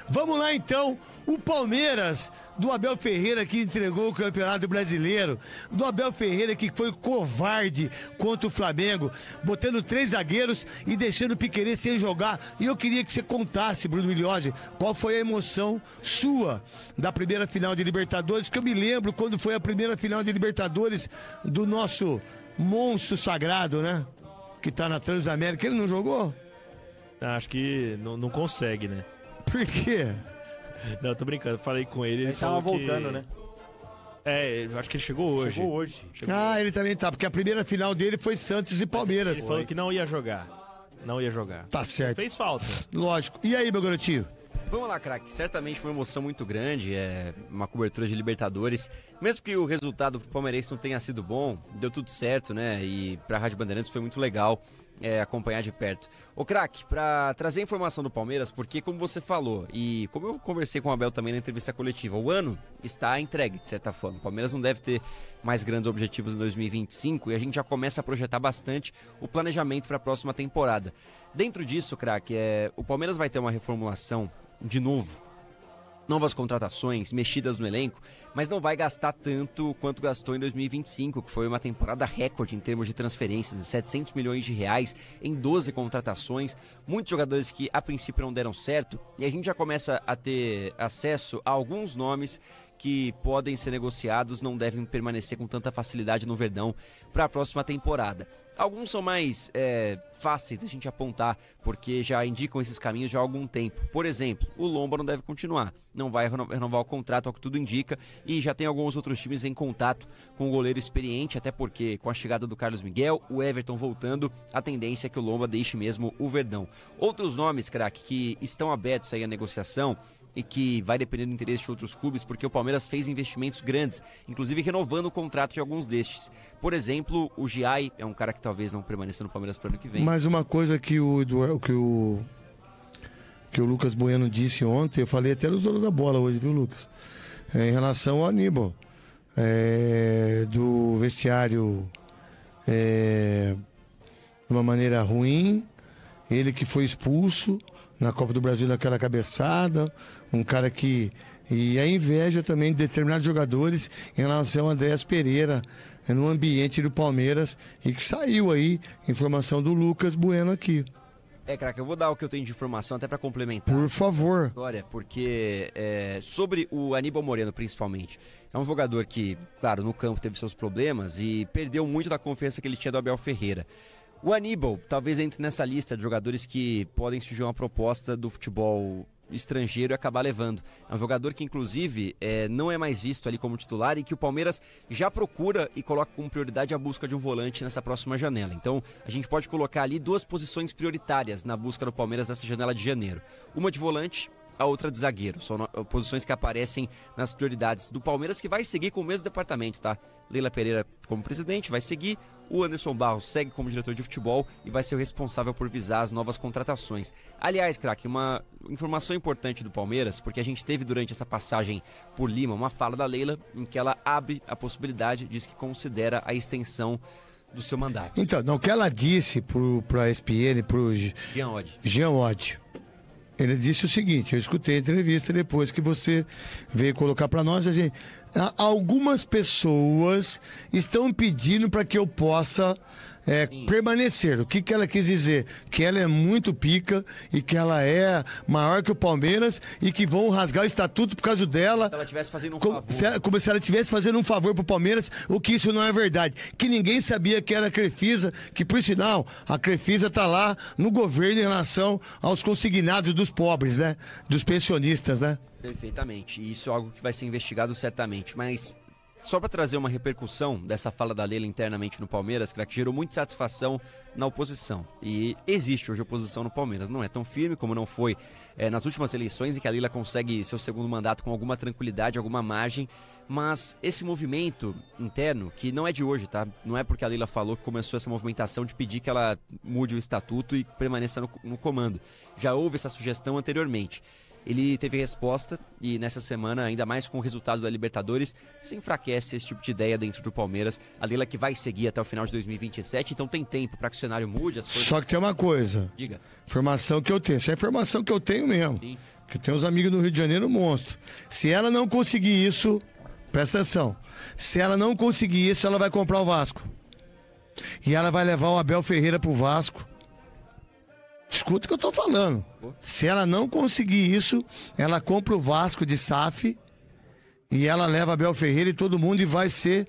Vamos lá então, o Palmeiras do Abel Ferreira que entregou o Campeonato Brasileiro, do Abel Ferreira que foi covarde contra o Flamengo, botando 3 zagueiros e deixando o Piquerez sem jogar. E eu queria que você contasse, Bruno Migliozzi, qual foi a emoção sua da primeira final de Libertadores, que eu me lembro quando foi a primeira final de Libertadores do nosso monstro sagrado, né? Que tá na Transamérica. Ele não jogou? Acho que não consegue, né? Por quê? Não, eu tô brincando, falei com ele. Ele tava falou voltando, que... né? Eu acho que ele chegou hoje. Ele também tá, porque a primeira final dele foi Santos e Palmeiras. Ele falou que não ia jogar. Não ia jogar. Tá certo. Fez falta. Lógico. E aí, meu garotinho? Vamos lá, craque. Certamente foi uma emoção muito grande, uma cobertura de Libertadores. Mesmo que o resultado pro palmeirense não tenha sido bom, deu tudo certo, né? E pra Rádio Bandeirantes foi muito legal acompanhar de perto. Ô, craque, pra trazer a informação do Palmeiras, porque como você falou, e como eu conversei com o Abel também na entrevista coletiva, o ano está entregue, de certa forma. O Palmeiras não deve ter mais grandes objetivos em 2025 e a gente já começa a projetar bastante o planejamento para a próxima temporada. Dentro disso, craque, o Palmeiras vai ter uma reformulação de novo, novas contratações, mexidas no elenco, mas não vai gastar tanto quanto gastou em 2025, que foi uma temporada recorde em termos de transferências, de 700 milhões de reais em 12 contratações, muitos jogadores que a princípio não deram certo, e a gente já começa a ter acesso a alguns nomes que podem ser negociados, não devem permanecer com tanta facilidade no Verdão para a próxima temporada. Alguns são mais fáceis da gente apontar, porque já indicam esses caminhos já há algum tempo. Por exemplo, o Lomba não deve continuar, não vai renovar o contrato, ao que tudo indica, e já tem alguns outros times em contato com o goleiro experiente, até porque com a chegada do Carlos Miguel, o Everton voltando, a tendência é que o Lomba deixe mesmo o Verdão. Outros nomes, craque, que estão abertos aí à negociação e que vai depender do interesse de outros clubes, porque o Palmeiras fez investimentos grandes, inclusive renovando o contrato de alguns destes. Por exemplo, o Giai é um cara que talvez não permaneça no Palmeiras para o ano que vem. Mas uma coisa que o Lucas Bueno disse ontem, eu falei até nos donos da bola hoje, viu, Lucas? Em relação ao Aníbal, do vestiário de uma maneira ruim, ele que foi expulso na Copa do Brasil naquela cabeçada, um cara que... E a inveja também de determinados jogadores em relação a Andréas Pereira no ambiente do Palmeiras, e que saiu aí informação do Lucas Bueno aqui. Craque, eu vou dar o que eu tenho de informação até para complementar. Por favor. Olha, porque sobre o Aníbal Moreno principalmente, é um jogador que, claro, no campo teve seus problemas e perdeu muito da confiança que ele tinha do Abel Ferreira. O Aníbal talvez entre nessa lista de jogadores que podem surgir uma proposta do futebol estrangeiro e acabar levando. É um jogador que inclusive não é mais visto ali como titular e que o Palmeiras já procura e coloca como prioridade a busca de um volante nessa próxima janela. Então a gente pode colocar ali 2 posições prioritárias na busca do Palmeiras nessa janela de janeiro. Uma de volante, a outra de zagueiro. São posições que aparecem nas prioridades do Palmeiras, que vai seguir com o mesmo departamento, tá? Leila Pereira como presidente vai seguir, o Anderson Barros segue como diretor de futebol e vai ser o responsável por visar as novas contratações. Aliás, craque, uma informação importante do Palmeiras, porque a gente teve durante essa passagem por Lima uma fala da Leila em que ela abre a possibilidade, diz que considera a extensão do seu mandato. Então, não, o que ela disse para a ESPN, para o Jean Oddi, ele disse o seguinte, eu escutei a entrevista depois que você veio colocar para nós, algumas pessoas estão pedindo para que eu possa permanecer. O que ela quis dizer? Que ela é muito pica e que ela é maior que o Palmeiras e que vão rasgar o estatuto por causa dela. Se ela estivesse fazendo um favor. Como se ela estivesse fazendo um favor pro Palmeiras, o que isso não é verdade. Que ninguém sabia que era a Crefisa, que por sinal, a Crefisa tá lá no governo em relação aos consignados dos pobres, né? Dos pensionistas, né? Perfeitamente. E isso é algo que vai ser investigado certamente. Mas só para trazer uma repercussão dessa fala da Leila internamente no Palmeiras, que gerou muita satisfação na oposição. E existe hoje oposição no Palmeiras. Não é tão firme como não foi nas últimas eleições, em que a Leila consegue seu segundo mandato com alguma tranquilidade, alguma margem. Mas esse movimento interno, que não é de hoje, tá? Não é porque a Leila falou que começou essa movimentação de pedir que ela mude o estatuto e permaneça no comando. Já houve essa sugestão anteriormente. Ele teve resposta e nessa semana, ainda mais com o resultado da Libertadores, se enfraquece esse tipo de ideia dentro do Palmeiras. A Leila que vai seguir até o final de 2027, então tem tempo para que o cenário mude. As coisas... Só que tem uma coisa. Diga. Informação que eu tenho. Essa é a informação que eu tenho mesmo. Sim. que eu tenho uns amigos no Rio de Janeiro monstro. Se ela não conseguir isso, presta atenção. Se ela não conseguir isso, ela vai comprar o Vasco. E ela vai levar o Abel Ferreira pro Vasco. Escuta o que eu tô falando. Se ela não conseguir isso, ela compra o Vasco de SAF e ela leva Abel Ferreira e todo mundo e vai ser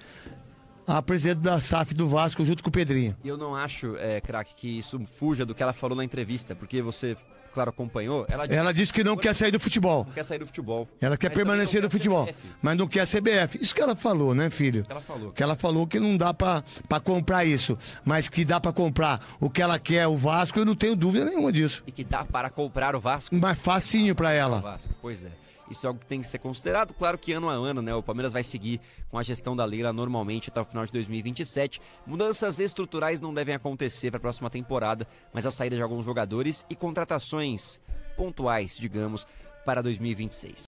a presidente da SAF do Vasco junto com o Pedrinho. E eu não acho, craque, que isso fuja do que ela falou na entrevista, porque você, claro, acompanhou. Ela disse que não quer sair do futebol. Não quer sair do futebol. Ela quer permanecer no futebol, mas não quer a CBF. Isso que ela falou, né, filho? Que ela falou que não dá pra comprar isso, mas que dá pra comprar o que ela quer, o Vasco, eu não tenho dúvida nenhuma disso. E que dá para comprar o Vasco. Mais facinho pra ela. Vasco, pois é. Isso é algo que tem que ser considerado. Claro que ano a ano, né? O Palmeiras vai seguir com a gestão da Leila normalmente até o final de 2027. Mudanças estruturais não devem acontecer para a próxima temporada, mas a saída de alguns jogadores e contratações pontuais, digamos, para 2026.